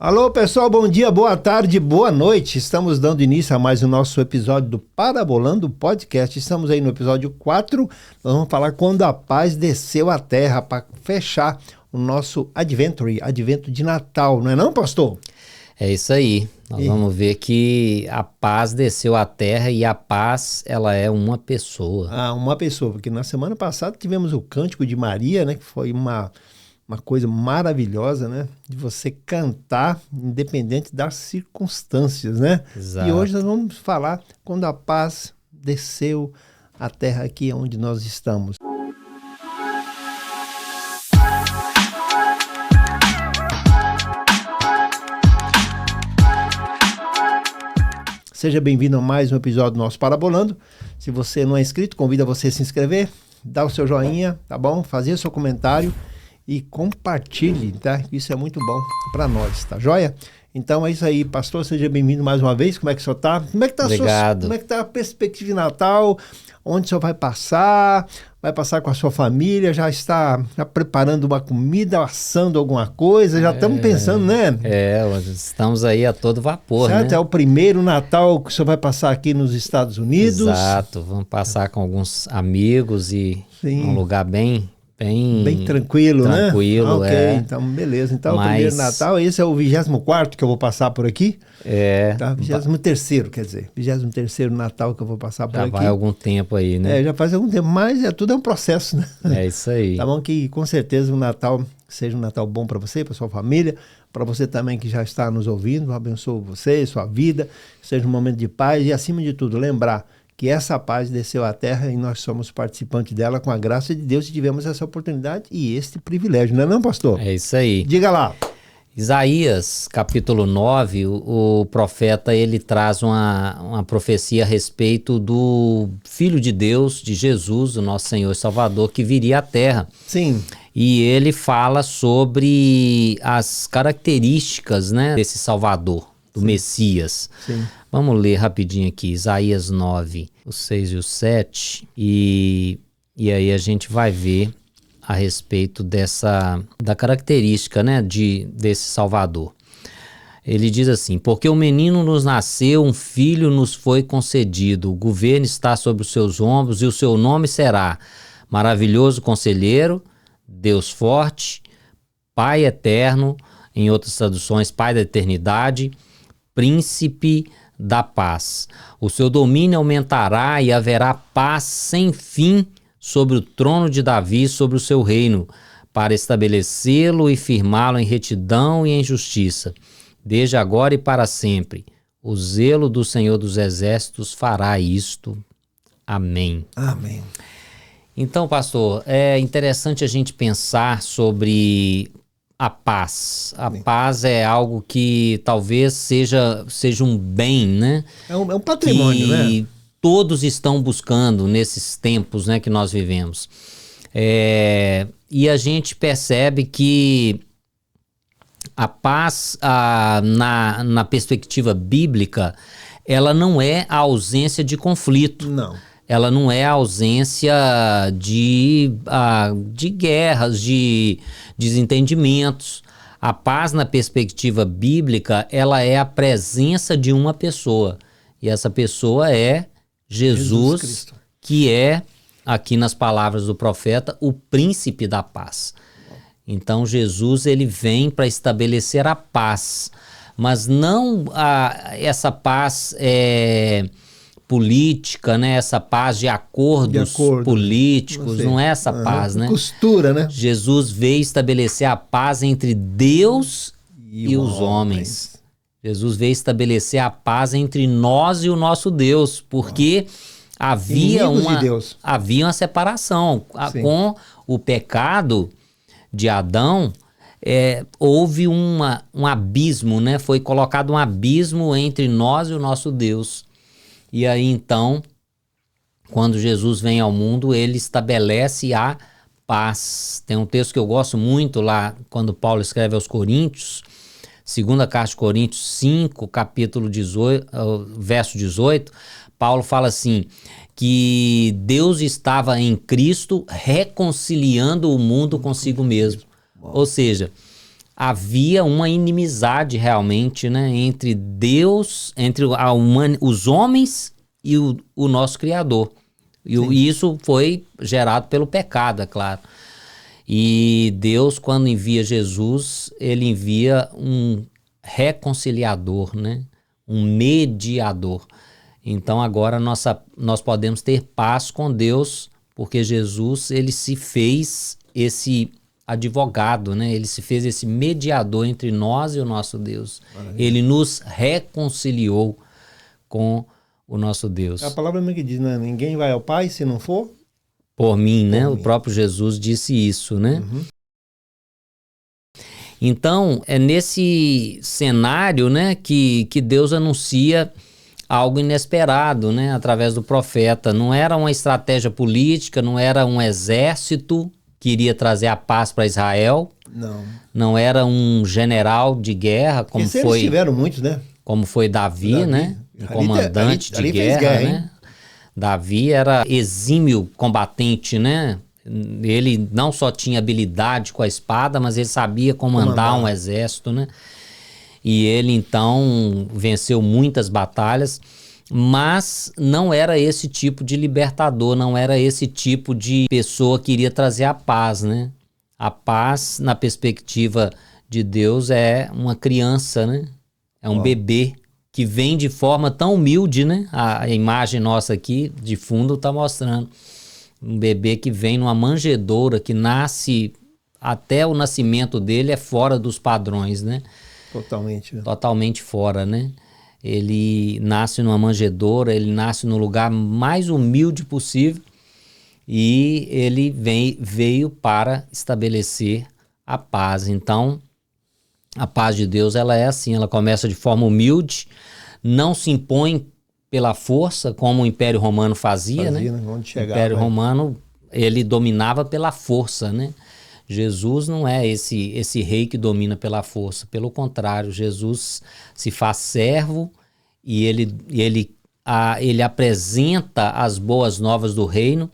Alô pessoal, bom dia, boa tarde, boa noite. Estamos dando início a mais o nosso episódio do Parabolando Podcast. Estamos aí no episódio 4. Nós vamos falar quando a paz desceu à terra para fechar o nosso advento de Natal, não é não, pastor? É isso aí. Nós vamos ver que a paz desceu à terra e a paz, ela é uma pessoa. Uma pessoa, porque na semana passada tivemos o Cântico de Maria, né, que foi uma coisa maravilhosa, né? De você cantar independente das circunstâncias, né? Exato. E hoje nós vamos falar quando a paz desceu à terra aqui onde nós estamos. Seja bem-vindo a mais um episódio do nosso Parabolando. Se você não é inscrito, convido você a se inscrever, dar o seu joinha, tá bom? Fazer o seu comentário e compartilhe, tá? Isso é muito bom para nós, tá joia? Então é isso aí, pastor, seja bem-vindo mais uma vez. Como é que o senhor tá? Como é que tá Obrigado. como é que tá a perspectiva de Natal? Onde o senhor vai passar? Vai passar com a sua família? Já está preparando uma comida, assando alguma coisa? Já estamos pensando, né? Estamos aí a todo vapor, certo? né? É o primeiro Natal que o senhor vai passar aqui nos Estados Unidos. Exato, vamos passar com alguns amigos e um lugar bem tranquilo, né? Tranquilo, Então, beleza. Então, o primeiro Natal, esse é o 24º que eu vou passar por aqui. Tá? 23º, quer dizer. 23º Natal que eu vou passar por aqui. Já vai algum tempo aí, né? Já faz algum tempo, mas tudo é um processo, né? É isso aí. Tá bom que, com certeza, o Natal seja um Natal bom para você, para sua família, para você também que já está nos ouvindo. Abençoe você, sua vida, seja um momento de paz e, acima de tudo, lembrar que essa paz desceu à terra e nós somos participantes dela com a graça de Deus e tivemos essa oportunidade e este privilégio, não é não, pastor? É isso aí. Diga lá. Isaías, capítulo 9, o profeta, ele traz uma profecia a respeito do Filho de Deus, de Jesus, o nosso Senhor e Salvador, que viria à terra. Sim. E ele fala sobre as características, né, desse Salvador, do Messias. Sim. Vamos ler rapidinho aqui, Isaías 9, os 6 e os 7, e aí a gente vai ver a respeito da característica, né, desse Salvador. Ele diz assim: porque o menino nos nasceu, um filho nos foi concedido, o governo está sobre os seus ombros e o seu nome será Maravilhoso Conselheiro, Deus Forte, Pai Eterno, em outras traduções, Pai da Eternidade, Príncipe da Paz. O seu domínio aumentará e haverá paz sem fim sobre o trono de Davi, sobre o seu reino, para estabelecê-lo e firmá-lo em retidão e em justiça, desde agora e para sempre. O zelo do Senhor dos Exércitos fará isto. Amém. Amém. Então, pastor, é interessante a gente pensar sobre a paz. A paz é algo que talvez seja um bem, né? É um patrimônio, que né? Todos estão buscando nesses tempos, né, que nós vivemos. E a gente percebe que a paz, na perspectiva bíblica, ela não é a ausência de conflito. Não. Ela não é a ausência de guerras, de desentendimentos. A paz, na perspectiva bíblica, ela é a presença de uma pessoa. E essa pessoa é Jesus Cristo, que é, aqui nas palavras do profeta, o príncipe da paz. Então, Jesus, ele vem para estabelecer a paz. Mas não essa paz política, né? Essa paz de acordos políticos, não é essa paz, né? Costura, né? Jesus veio estabelecer a paz entre Deus e os homens. Jesus veio estabelecer a paz entre nós e o nosso Deus, porque havia uma separação. Com o pecado de Adão, houve um abismo, né? Foi colocado um abismo entre nós e o nosso Deus. E aí, então, quando Jesus vem ao mundo, ele estabelece a paz. Tem um texto que eu gosto muito lá, quando Paulo escreve aos Coríntios, segunda carta de Coríntios 5, capítulo 18, verso 18, Paulo fala assim, que Deus estava em Cristo reconciliando o mundo consigo mesmo. Ou seja, havia uma inimizade realmente, né, entre Deus, entre os homens e o nosso Criador. E isso foi gerado pelo pecado, é claro. E Deus, quando envia Jesus, ele envia um reconciliador, né? Um mediador. Então agora nós podemos ter paz com Deus, porque Jesus, ele se fez esse advogado, né? Ele se fez esse mediador entre nós e o nosso Deus. Maravilha. Ele nos reconciliou com o nosso Deus. A palavra mesmo que diz, né? Ninguém vai ao Pai se não for por mim, né? O próprio Jesus disse isso, né? Uhum. Então, é nesse cenário, né, que Deus anuncia algo inesperado, né, através do profeta. Não era uma estratégia política, não era um exército que iria trazer a paz para Israel. Não era um general de guerra, como eles foi... tiveram muitos, né? Como foi Davi, né? Um comandante de guerra, né? Davi era exímio combatente, né? Ele não só tinha habilidade com a espada, mas ele sabia comandar um exército, né? E ele então venceu muitas batalhas, mas não era esse tipo de libertador, não era esse tipo de pessoa que iria trazer a paz, né? A paz, na perspectiva de Deus, é uma criança, né? É um bebê que vem de forma tão humilde, né? A imagem nossa aqui de fundo está mostrando um bebê que vem numa manjedoura, que nasce, até o nascimento dele é fora dos padrões, né? Totalmente. Totalmente fora, né? Ele nasce numa manjedoura, ele nasce no lugar mais humilde possível e ele veio para estabelecer a paz. Então, a paz de Deus, ela é assim, ela começa de forma humilde, não se impõe pela força, como o Império Romano fazia, né? Onde chegava, o Império Romano, ele dominava pela força, né? Jesus não é esse rei que domina pela força, pelo contrário, Jesus se faz servo e ele apresenta as boas novas do reino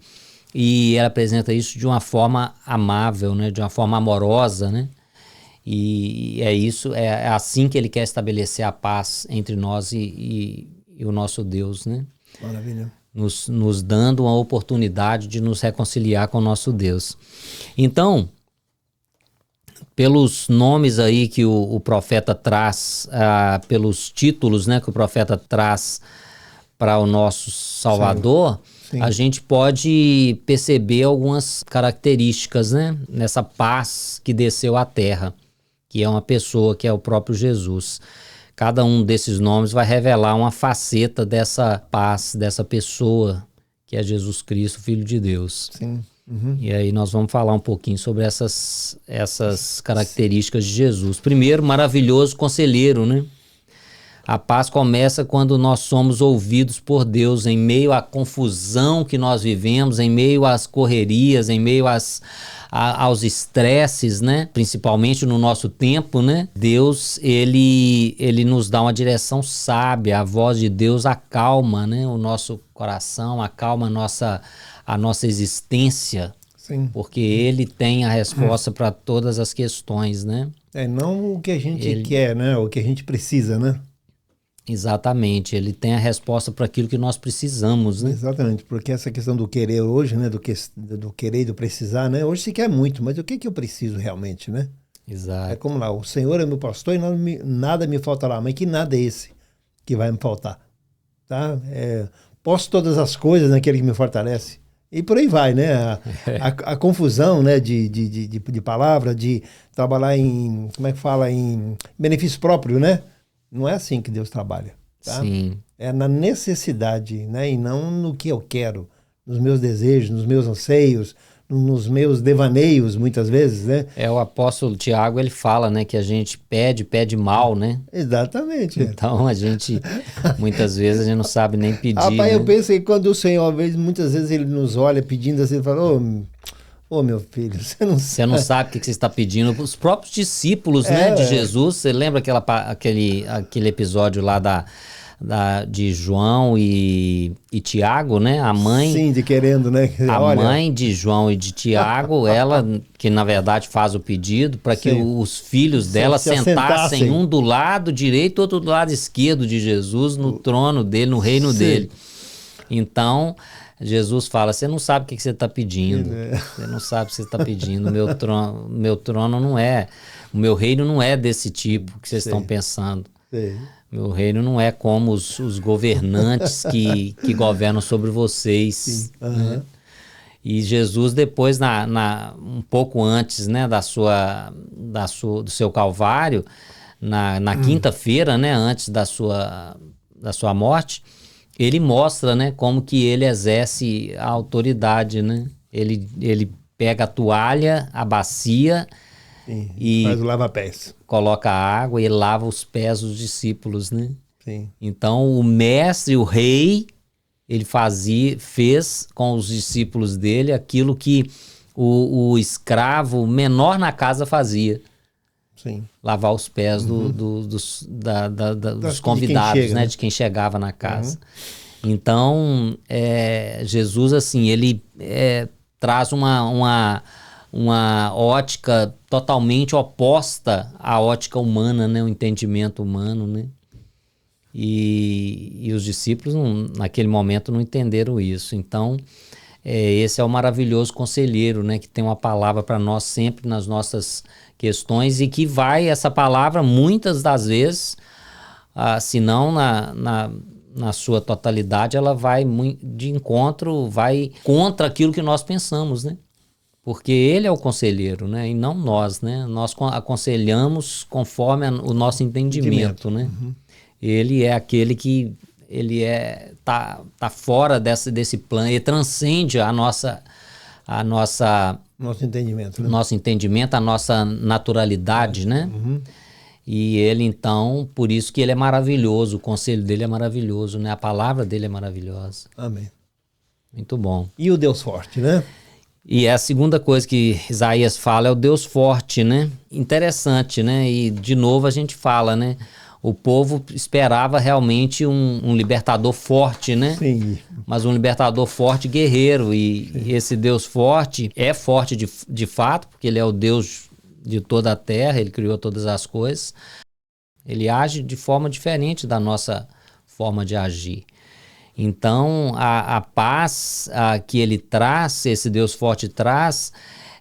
e ele apresenta isso de uma forma amável, né? De uma forma amorosa, né? E é isso, é assim que ele quer estabelecer a paz entre nós e o nosso Deus, né? Maravilha. Nos dando uma oportunidade de nos reconciliar com o nosso Deus. Então, pelos nomes aí que o profeta traz, pelos títulos, né, que o profeta traz para o nosso Salvador, sim. A gente pode perceber algumas características, né, nessa paz que desceu à terra, que é uma pessoa, que é o próprio Jesus. Cada um desses nomes vai revelar uma faceta dessa paz, dessa pessoa, que é Jesus Cristo, Filho de Deus. Sim. Uhum. E aí nós vamos falar um pouquinho sobre essas características de Jesus. Primeiro, maravilhoso conselheiro, né? A paz começa quando nós somos ouvidos por Deus em meio à confusão que nós vivemos, em meio às correrias, em meio aos estresses, né? Principalmente no nosso tempo, né? Deus, ele nos dá uma direção sábia. A voz de Deus acalma, né, o nosso coração, acalma a nossa existência. Sim. Porque ele tem a resposta para todas as questões, né? Não o que a gente quer, né? O que a gente precisa, né? Exatamente, ele tem a resposta para aquilo que nós precisamos, né? Exatamente, porque essa questão do querer hoje, né? Do querer e do precisar, né? Hoje se quer muito, mas o que eu preciso realmente, né? Exato. É como lá, o Senhor é meu pastor e nada me faltará. Mas que nada é esse que vai me faltar? Tá? Posso todas as coisas naquele que me fortalece. E por aí vai, né? A confusão, né? de palavra, de trabalhar em, como é que fala, em benefício próprio, né? Não é assim que Deus trabalha. Tá? Sim. É na necessidade, né? E não no que eu quero, nos meus desejos, nos meus anseios, nos meus devaneios, muitas vezes, né? O apóstolo Tiago, ele fala, né, que a gente pede mal, né? Exatamente. Então, a gente, muitas vezes, a gente não sabe nem pedir, Rapaz, né? eu penso que quando o Senhor, muitas vezes ele nos olha pedindo assim, ele fala, ô meu filho, você não sabe o que você está pedindo. Os próprios discípulos, né, de Jesus, você lembra aquele episódio lá de João e Tiago, né? A mãe... Sim, de querendo, né? A mãe de João e de Tiago, ela que na verdade faz o pedido para que os filhos dela sentassem um do lado direito e outro do lado esquerdo de Jesus no trono dele, no reino dele. Então... Jesus fala, você não sabe o que você está pedindo. Você não sabe o que você está pedindo. Meu trono não é... O meu reino não é desse tipo que vocês estão pensando. Meu reino não é como os governantes que governam sobre vocês. Né? E Jesus depois, um pouco antes, né, do seu Calvário, na quinta-feira, né, antes da sua morte, ele mostra, né, como que ele exerce a autoridade, né? Ele pega a toalha, a bacia e faz o lava-pés. Coloca água e lava os pés dos discípulos, né? Sim. Então o mestre, o rei, ele fez com os discípulos dele aquilo que o escravo menor na casa fazia. Sim. Lavar os pés dos convidados, chega, né? De quem chegava na casa. Então, Jesus, assim, ele traz uma ótica totalmente oposta à ótica humana, né? O entendimento humano, né? E os discípulos, naquele momento, não entenderam isso. Então, esse é o maravilhoso conselheiro, né? Que tem uma palavra para nós sempre nas nossas questões e que essa palavra, muitas das vezes, se não na sua totalidade, ela vai de encontro, vai contra aquilo que nós pensamos, né? Porque ele é o conselheiro, né? E não nós, né? Nós aconselhamos conforme o nosso entendimento, né? Ele é aquele que tá fora desse plano, ele transcende nosso entendimento, né? Nosso entendimento, a nossa naturalidade, né? E ele, então, por isso que ele é maravilhoso, o conselho dele é maravilhoso, né? A palavra dele é maravilhosa. Amém. Muito bom. E o Deus forte, né? E a segunda coisa que Isaías fala é o Deus forte, né? Interessante, né? E, de novo, a gente fala, né? O povo esperava realmente um libertador forte, né? Sim. Mas um libertador forte, guerreiro. E esse Deus forte é forte de fato, porque ele é o Deus de toda a terra, ele criou todas as coisas. Ele age de forma diferente da nossa forma de agir. Então, a paz que ele traz, esse Deus forte traz,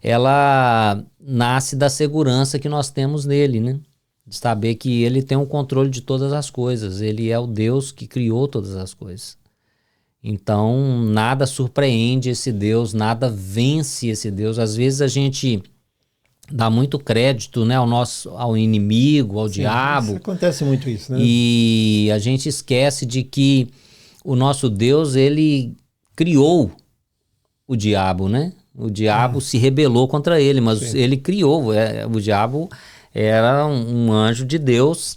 ela nasce da segurança que nós temos nele, né? De saber que ele tem o controle de todas as coisas. Ele é o Deus que criou todas as coisas. Então, nada surpreende esse Deus, nada vence esse Deus. Às vezes a gente dá muito crédito, né, ao inimigo, ao diabo. Acontece muito isso, né? E a gente esquece de que o nosso Deus, ele criou o diabo, né? O diabo se rebelou contra ele, mas ele criou. O diabo era um anjo de Deus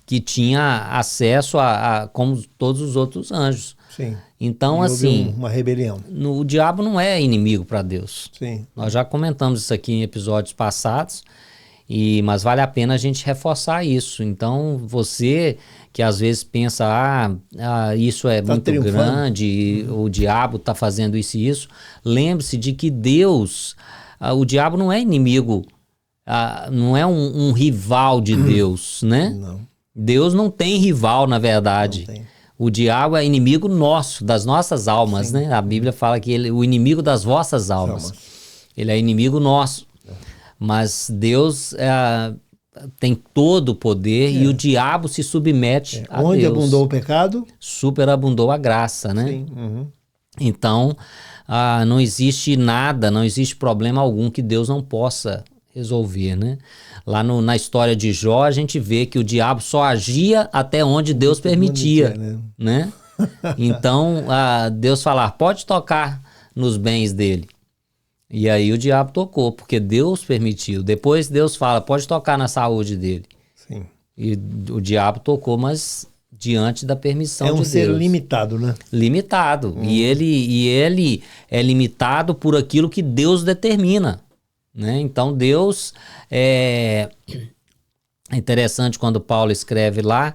que tinha acesso como todos os outros anjos. Sim. Então, assim, uma rebelião. O diabo não é inimigo para Deus. Sim. Nós já comentamos isso aqui em episódios passados, mas vale a pena a gente reforçar isso. Então, você que às vezes pensa, isso é muito grande, o diabo está fazendo isso e isso, lembre-se de que Deus, o diabo não é inimigo, não é um rival de Deus, né? Não. Deus não tem rival, na verdade. Não tem. O diabo é inimigo nosso, das nossas almas, né? A Bíblia fala que ele é o inimigo das vossas almas. Ele é inimigo nosso. Mas Deus tem todo o poder e o diabo se submete a Deus. Onde abundou o pecado, superabundou a graça, né? Sim. Então, não existe nada, não existe problema algum que Deus não possa resolver, né? Lá na história de Jó, a gente vê que o diabo só agia até onde Deus permitia, né? Então, Deus falar, pode tocar nos bens dele. E aí o diabo tocou, porque Deus permitiu. Depois Deus fala, pode tocar na saúde dele. Sim. E o diabo tocou, mas diante da permissão de Deus. É um ser limitado, né? Limitado. E ele é limitado por aquilo que Deus determina. Né? Então Deus é interessante quando Paulo escreve lá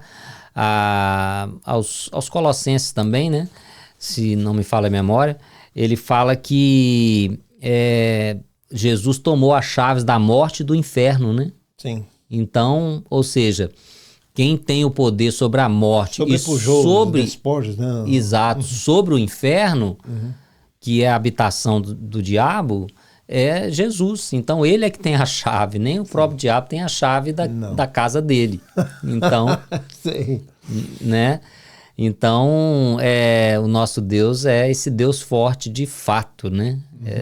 aos Colossenses também, né? Se não me falha a memória, ele fala que Jesus tomou as chaves da morte e do inferno, né? Sim. Então, ou seja, quem tem o poder sobre a morte e sobre despojos, né? Exato, sobre o inferno, que é a habitação do diabo, é Jesus. Então ele é que tem a chave, nem o próprio diabo tem a chave da casa dele. Então, Sim. né? Então, o nosso Deus é esse Deus forte de fato, né?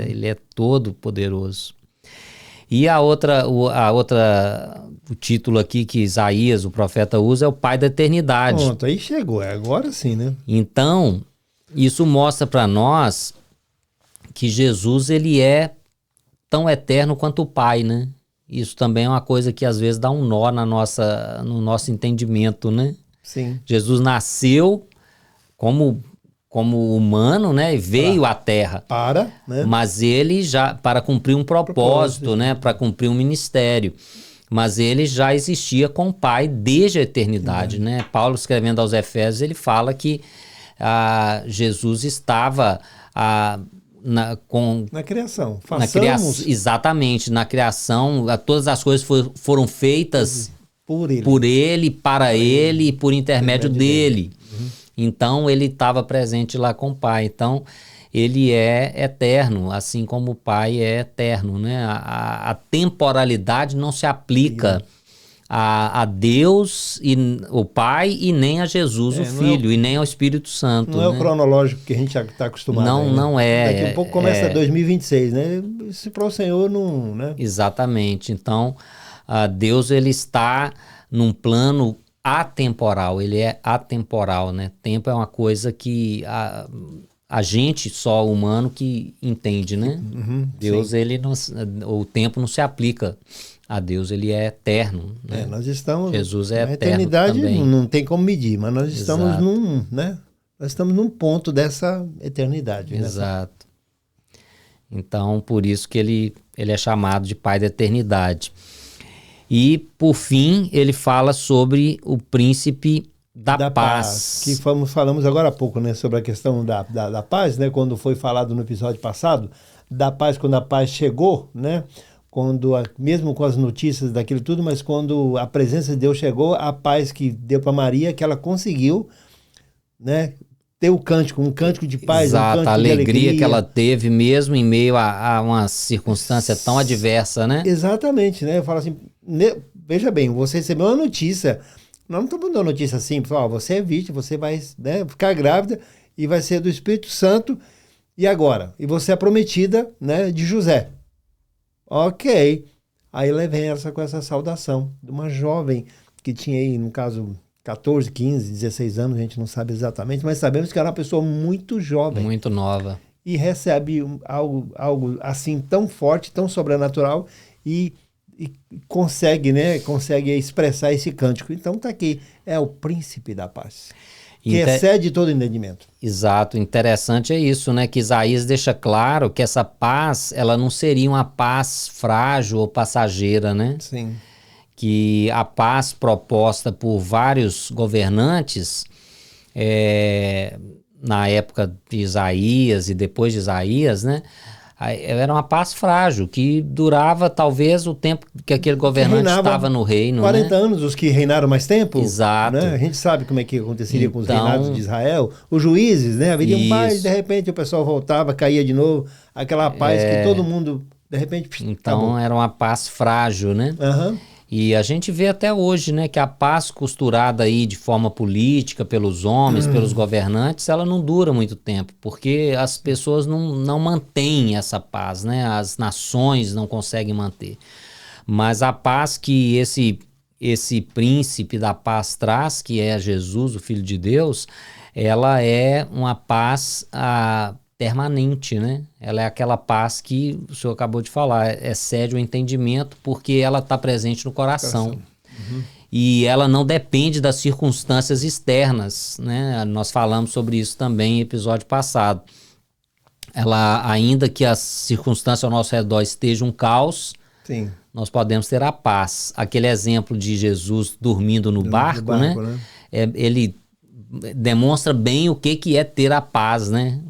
Ele é todo poderoso. E o título aqui que Isaías, o profeta, usa é o Pai da Eternidade. Pronto, aí chegou, agora sim, né? Então, isso mostra para nós que Jesus, ele é tão eterno quanto o Pai, né? Isso também é uma coisa que às vezes dá um nó no nosso entendimento, né? Sim. Jesus nasceu como humano, né? E veio à Terra. Né? Mas ele já, para cumprir um propósito, né? Para cumprir um ministério. Mas ele já existia com o Pai desde a eternidade, né? Paulo, escrevendo aos Efésios, ele fala que Jesus estava na criação. Exatamente, na criação. Todas as coisas foram feitas por ele, para ele e por intermédio dele. Então, ele estava presente lá com o Pai. Então, ele é eterno, assim como o Pai é eterno, né? A temporalidade não se aplica a Deus, o Pai, e nem a Jesus, o Filho, e nem ao Espírito Santo. Não é o cronológico que a gente já está acostumado. Não é. Daqui a pouco começa 2026, né? Se para o Senhor não... Né? Exatamente. Então, Deus, ele está num plano atemporal, ele é atemporal, né? Tempo é uma coisa que a gente, só humano, que entende, né? Deus, o tempo não se aplica a Deus, ele é eterno, né? Nós estamos... Jesus é na eterno eternidade também. Não tem como medir, mas nós estamos nós estamos num ponto dessa eternidade. Exato. Então, por isso que ele é chamado de Pai da Eternidade. E, por fim, ele fala sobre o príncipe da paz. Que falamos agora há pouco, né? Sobre a questão da paz, né? Quando foi falado no episódio passado, da paz, quando a paz chegou, né? Mesmo com as notícias daquilo tudo, mas quando a presença de Deus chegou, a paz que deu para Maria, que ela conseguiu, né? Ter um cântico de paz, Exato, um cântico a alegria de alegria que ela teve mesmo em meio a uma circunstância tão adversa, né? Exatamente, né? Eu falo assim, veja bem, você recebeu uma notícia, nós não estamos dando uma notícia simples, você é vítima, você vai, né, ficar grávida e vai ser do Espírito Santo, e agora? E você é prometida, né, de José. Ok. Aí ela vem com essa saudação de uma jovem que tinha aí, no caso... 14, 15, 16 anos, a gente não sabe exatamente, mas sabemos que era uma pessoa muito jovem. Muito nova. E recebe algo assim tão forte, tão sobrenatural e consegue, né? Consegue expressar esse cântico. Então tá aqui, é o príncipe da paz, que excede todo entendimento. Exato, interessante é isso, né? Que Isaías deixa claro que essa paz, ela não seria uma paz frágil ou passageira, né? Sim. Que a paz proposta por vários governantes na época de Isaías e depois de Isaías, né? Era uma paz frágil, que durava talvez o tempo que aquele governante estava no reino. 40 anos, os que reinaram mais tempo. Exato. Né? A gente sabe como é que aconteceria com os reinados de Israel. Os juízes, né? Haveria um paz, de repente o pessoal voltava, caía de novo. Aquela paz que todo mundo, de repente, então acabou. Era uma paz frágil, né? E a gente vê até hoje, né, que a paz costurada aí de forma política pelos homens, pelos governantes, ela não dura muito tempo, porque as pessoas não mantêm essa paz, né? As nações não conseguem manter. Mas a paz que esse príncipe da paz traz, que é Jesus, o Filho de Deus, ela é uma paz permanente, né? Ela é aquela paz que o senhor acabou de falar, excede o entendimento, porque ela está presente no coração. E ela não depende das circunstâncias externas, né? Nós falamos sobre isso também em episódio passado. Ela, ainda que as circunstâncias ao nosso redor estejam um caos, nós podemos ter a paz. Aquele exemplo de Jesus dormindo no barco, né? ele demonstra bem o que é ter a paz, né?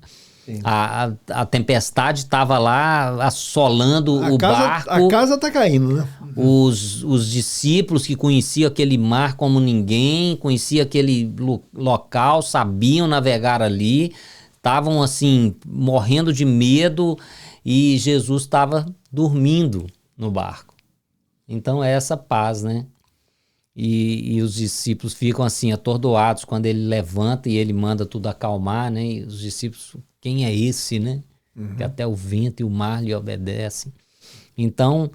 A tempestade estava lá assolando o barco. A casa está caindo, né? Os discípulos que conheciam aquele mar como ninguém, conheciam aquele local, sabiam navegar ali, estavam assim, morrendo de medo, e Jesus estava dormindo no barco. Então é essa paz, né? E os discípulos ficam assim atordoados quando ele levanta e ele manda tudo acalmar, né? E os discípulos, quem é esse, né? Que até o vento e o mar lhe obedecem. Então,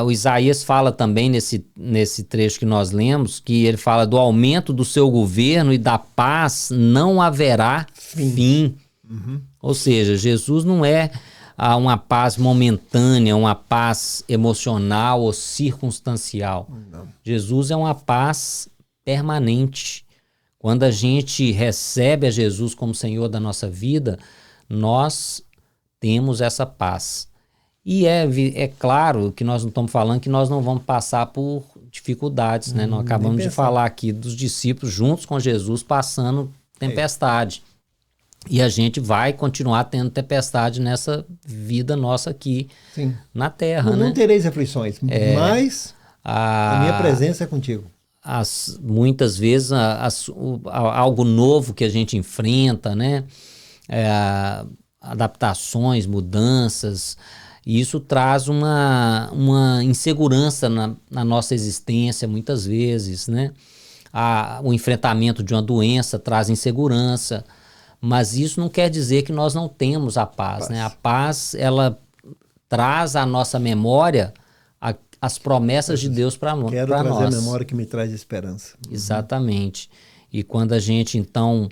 o Isaías fala também nesse trecho que nós lemos, que ele fala do aumento do seu governo e da paz não haverá fim. Ou seja, Jesus não é uma paz momentânea, uma paz emocional ou circunstancial. Não. Jesus é uma paz permanente. Quando a gente recebe a Jesus como Senhor da nossa vida, nós temos essa paz. E é claro que nós não estamos falando que nós não vamos passar por dificuldades, né? Nós acabamos de falar aqui dos discípulos juntos com Jesus passando tempestade. E a gente vai continuar tendo tempestade nessa vida nossa aqui na Terra, né? Não tereis aflições, mas a minha presença é contigo. Muitas vezes algo novo que a gente enfrenta, né? Adaptações, mudanças, e isso traz uma insegurança na nossa existência muitas vezes, né? O enfrentamento de uma doença traz insegurança. Mas isso não quer dizer que nós não temos a paz, né? A paz, ela traz à nossa memória as promessas de Deus para nós. Quero trazer a memória que me traz esperança. Exatamente. E quando a gente, então,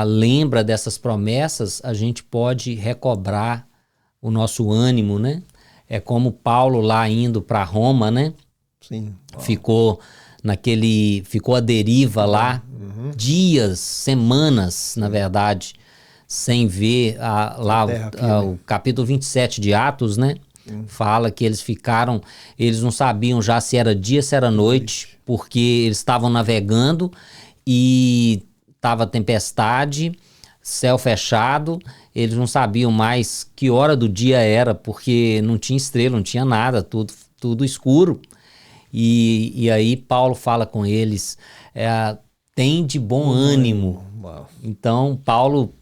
lembra dessas promessas, a gente pode recobrar o nosso ânimo, né? É como Paulo lá indo para Roma, né? Sim. Ficou à deriva lá, dias, semanas, na verdade, sem ver o capítulo 27 de Atos, né? Fala que eles não sabiam já se era dia, se era noite, porque eles estavam navegando e estava tempestade, céu fechado, eles não sabiam mais que hora do dia era, porque não tinha estrela, não tinha nada, tudo escuro. E aí Paulo fala com eles, tem de bom ânimo. Então Paulo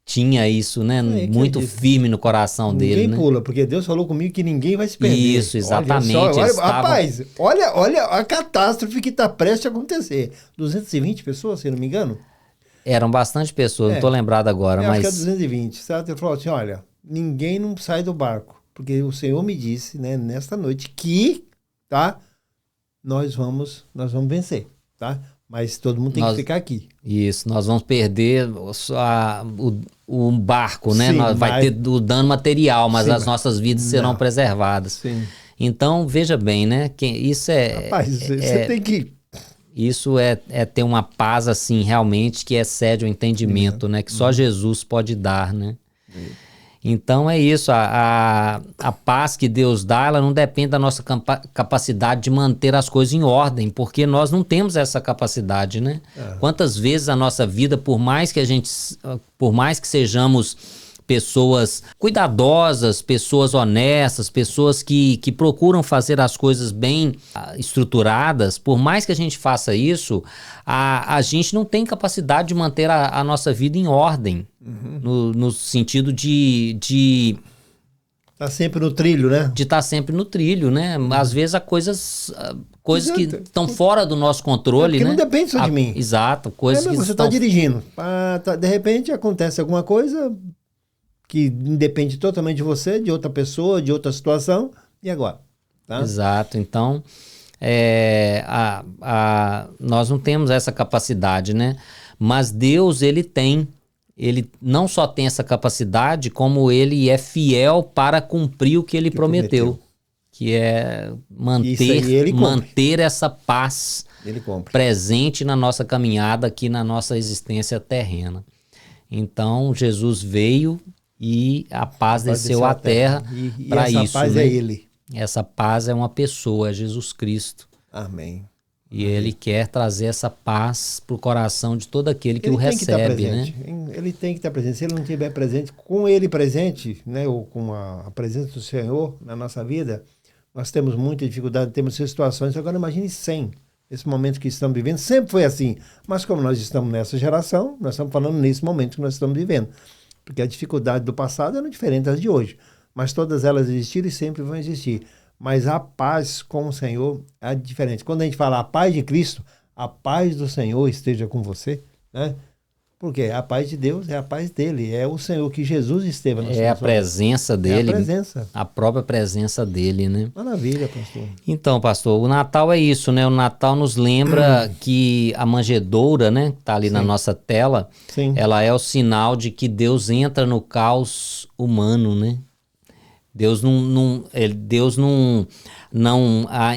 tinha isso, né, muito firme no coração dele. Ninguém pula, porque Deus falou comigo que ninguém vai se perder. Isso, exatamente. Rapaz, olha a catástrofe que está prestes a acontecer. 220 pessoas, se não me engano? Eram bastante pessoas, não estou lembrado agora. Acho que é 220, certo? Ele falou assim, olha, ninguém não sai do barco, porque o Senhor me disse, né, nesta noite que, nós vamos vencer, tá? Mas todo mundo tem que ficar aqui. Isso, nós vamos perder o barco, né? Vai ter o dano material, mas as nossas vidas serão preservadas. Sim. Então, veja bem, né? Isso Rapaz, você tem que... Isso é ter uma paz, assim, realmente, que excede o entendimento, né? Que só Jesus pode dar, né? Então é isso, a paz que Deus dá, ela não depende da nossa capacidade de manter as coisas em ordem, porque nós não temos essa capacidade, né? Quantas vezes a nossa vida, por mais que sejamos pessoas cuidadosas, pessoas honestas, pessoas que procuram fazer as coisas bem estruturadas, por mais que a gente faça isso, a gente não tem capacidade de manter a nossa vida em ordem, no sentido de tá sempre no trilho, né? De estar sempre no trilho, né? Às vezes há coisas que estão fora do nosso controle, porque né? Não depende só de mim. Exato, coisas que você está dirigindo, de repente acontece alguma coisa que independe totalmente de você, de outra pessoa, de outra situação, e agora? Tá? Exato, então nós não temos essa capacidade, né? Mas Deus, ele não só tem essa capacidade, como ele é fiel para cumprir o que ele prometeu, que é manter essa paz presente na nossa caminhada aqui na nossa existência terrena. Então Jesus veio e a paz desceu à terra para isso. Essa paz né? é Ele. Essa paz é uma pessoa, é Jesus Cristo. Amém. E ele quer trazer essa paz para o coração de todo aquele que o recebe, né? Ele tem que estar presente. Se ele não estiver presente, com ele presente, né, ou com a presença do Senhor na nossa vida, nós temos muita dificuldade, temos situações. Agora imagine sem esse momento que estamos vivendo. Sempre foi assim. Mas como nós estamos nessa geração, nós estamos falando nesse momento que nós estamos vivendo. Porque a dificuldade do passado eram diferentes das de hoje. Mas todas elas existiram e sempre vão existir. Mas a paz com o Senhor é diferente. Quando a gente fala a paz de Cristo, a paz do Senhor esteja com você, né? Porque a paz de Deus é a paz dele, é o Senhor que Jesus esteve na sua vida. É a presença dele, é a presença. A própria presença dele, né? Maravilha, pastor. Então, pastor, o Natal é isso, né? O Natal nos lembra que a manjedoura, né, que tá ali na nossa tela, ela é o sinal de que Deus entra no caos humano, né? Deus não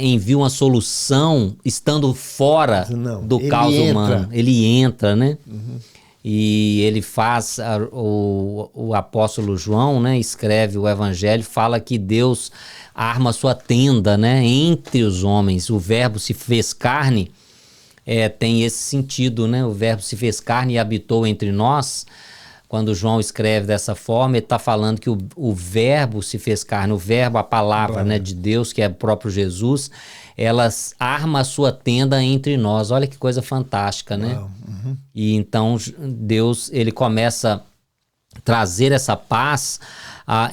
envia uma solução estando fora do caos humano. Ele entra, né? E ele faz, o apóstolo João, né, escreve o evangelho, fala que Deus arma sua tenda, né, entre os homens. O verbo se fez carne, tem esse sentido, né? O verbo se fez carne e habitou entre nós. Quando João escreve dessa forma, ele está falando que o verbo se fez carne, o verbo, a palavra, né, de Deus, que é o próprio Jesus, ela arma a sua tenda entre nós. Olha que coisa fantástica, né? E então Deus, ele começa a trazer essa paz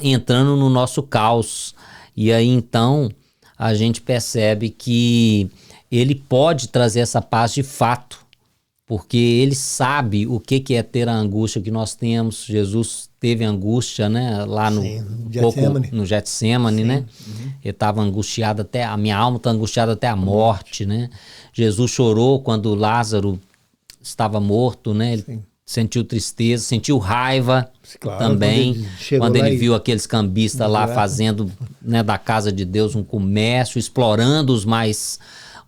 entrando no nosso caos. E aí então a gente percebe que ele pode trazer essa paz de fato, porque ele sabe o que é ter a angústia que nós temos. Jesus teve angústia, né? Lá no Getsemane, né? Ele estava angustiado a minha alma está angustiada até a morte, né? Jesus chorou quando Lázaro estava morto, né? Ele sentiu tristeza, sentiu raiva também, quando ele viu aqueles cambistas lá fazendo, né, da casa de Deus um comércio, explorando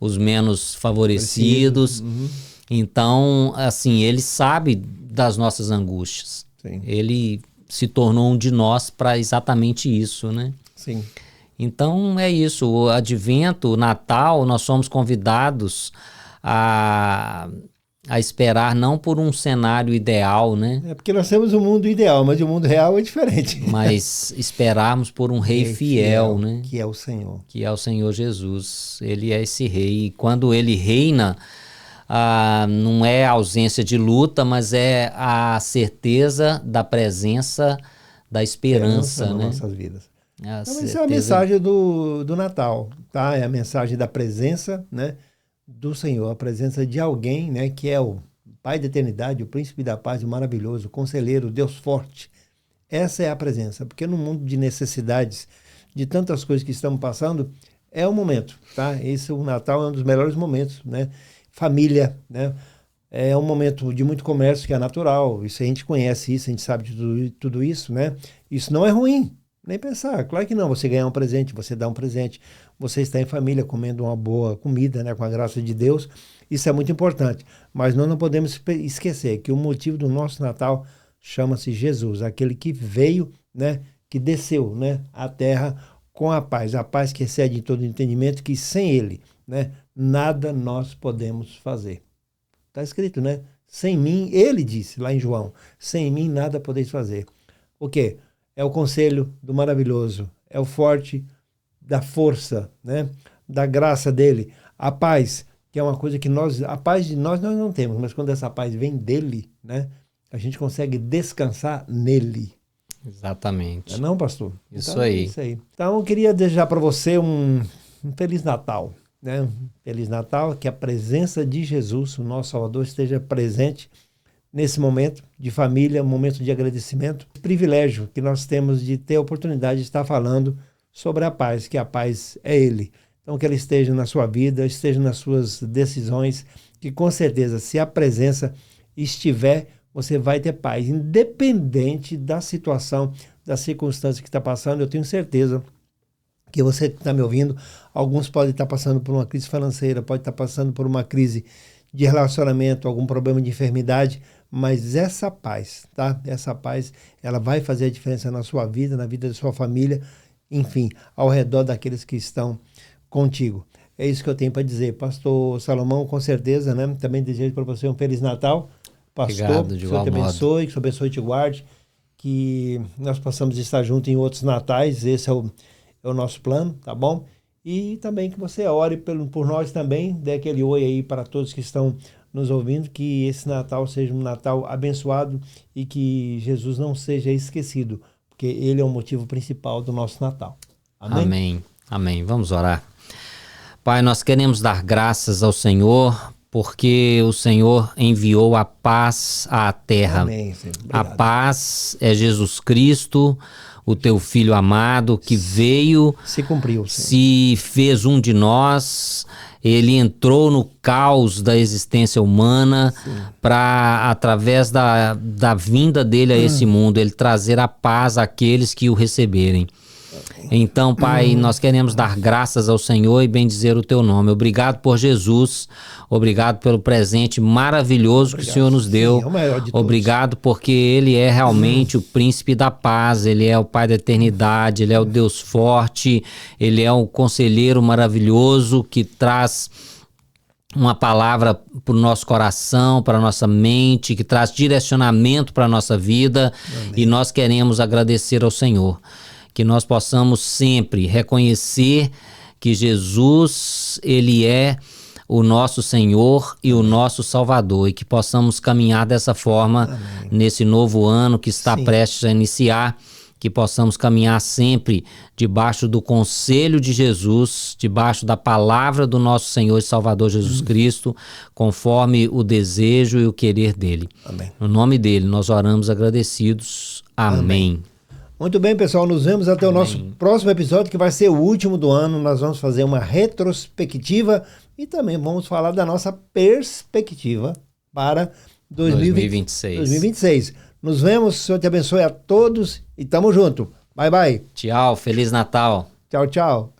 os menos favorecidos. Então, assim, ele sabe das nossas angústias. Ele se tornou um de nós para exatamente isso, né? Então, é isso. O Advento, o Natal, nós somos convidados a esperar não por um cenário ideal, né? Porque nós temos um mundo ideal, mas o mundo real é diferente. Mas esperarmos por um rei fiel, né? Que é o Senhor. Que é o Senhor Jesus. Ele é esse rei. E quando ele reina, não é a ausência de luta, mas é a certeza da presença, da esperança, né? Nas nossas vidas. Então, essa é a mensagem do Natal, tá? É a mensagem da presença, né, do Senhor, a presença de alguém, né, que é o Pai da eternidade, o Príncipe da paz, o maravilhoso, o Conselheiro, o Deus forte. Essa é a presença, porque no mundo de necessidades, de tantas coisas que estamos passando, é o momento, tá? O Natal é um dos melhores momentos, né? Família, né? É um momento de muito comércio que é natural, isso a gente conhece isso, a gente sabe de tudo isso, né? Isso não é ruim, nem pensar, claro que não, você ganhar um presente, você dá um presente, você está em família comendo uma boa comida, né, com a graça de Deus, isso é muito importante, mas nós não podemos esquecer que o motivo do nosso Natal chama-se Jesus, aquele que veio, né, que desceu, né, à terra com a paz que excede todo entendimento, que sem ele, né, nada nós podemos fazer. Está escrito, né? Sem mim, ele disse lá em João, sem mim nada podeis fazer. O quê? É o conselho do maravilhoso, é o forte da força, né? Da graça dele. A paz, que é uma coisa que a paz de nós não temos, mas quando essa paz vem dele, né? A gente consegue descansar nele. Exatamente. Não, pastor? Isso Então, aí. É isso aí. Então, eu queria desejar para você um Feliz Natal, né? Feliz Natal, que a presença de Jesus, o nosso Salvador, esteja presente nesse momento de família, um momento de agradecimento, privilégio que nós temos de ter a oportunidade de estar falando sobre a paz, que a paz é Ele. Então, que Ele esteja na sua vida, esteja nas suas decisões, que com certeza, se a presença estiver, você vai ter paz, independente da situação, da circunstância que está passando. Eu tenho certeza que você que está me ouvindo, alguns podem estar passando por uma crise financeira, pode estar passando por uma crise de relacionamento, algum problema de enfermidade, mas essa paz, tá? Essa paz, ela vai fazer a diferença na sua vida, na vida da sua família, enfim, ao redor daqueles que estão contigo. É isso que eu tenho para dizer. Pastor Salomão, com certeza, né? Também desejo para você um Feliz Natal. Pastor, Obrigado, que de o Senhor te igual modo. abençoe, que o Senhor abençoe e te guarde, que nós possamos estar juntos em outros natais. Esse é o nosso plano, tá bom? E também que você ore por nós também, dê aquele oi aí para todos que estão nos ouvindo, que esse Natal seja um Natal abençoado e que Jesus não seja esquecido, porque ele é o motivo principal do nosso Natal. Amém? Amém. Amém. Vamos orar. Pai, nós queremos dar graças ao Senhor, porque o Senhor enviou a paz à terra. Amém, Senhor. A Obrigado. paz é Jesus Cristo, o teu Filho amado, que veio, Se cumpriu, Senhor. se fez um de nós. Ele entrou no caos da existência humana para, através da vinda dele a esse mundo, ele trazer a paz àqueles que o receberem. Então, Pai, nós queremos dar graças ao Senhor e bendizer o teu nome. Obrigado por Jesus, obrigado pelo presente maravilhoso que o Senhor nos deu. Sim, é o maior de todos. Obrigado porque Ele é realmente o príncipe da paz, Ele é o Pai da eternidade, Ele é o Deus forte, Ele é um conselheiro maravilhoso que traz uma palavra para o nosso coração, para a nossa mente, que traz direcionamento para a nossa vida. Amém. E nós queremos agradecer ao Senhor. Que nós possamos sempre reconhecer que Jesus, Ele é o nosso Senhor e o nosso Salvador, e que possamos caminhar dessa forma. Amém. Nesse novo ano que está prestes a iniciar, que possamos caminhar sempre debaixo do conselho de Jesus, debaixo da palavra do nosso Senhor e Salvador Jesus Cristo, conforme o desejo e o querer dEle. Amém. No nome dEle nós oramos agradecidos. Amém. Muito bem, pessoal, nos vemos até o nosso próximo episódio, que vai ser o último do ano. Nós vamos fazer uma retrospectiva e também vamos falar da nossa perspectiva para 2026. Nos vemos, o Senhor te abençoe a todos e tamo junto. Bye, bye. Tchau, Feliz Natal. Tchau, tchau.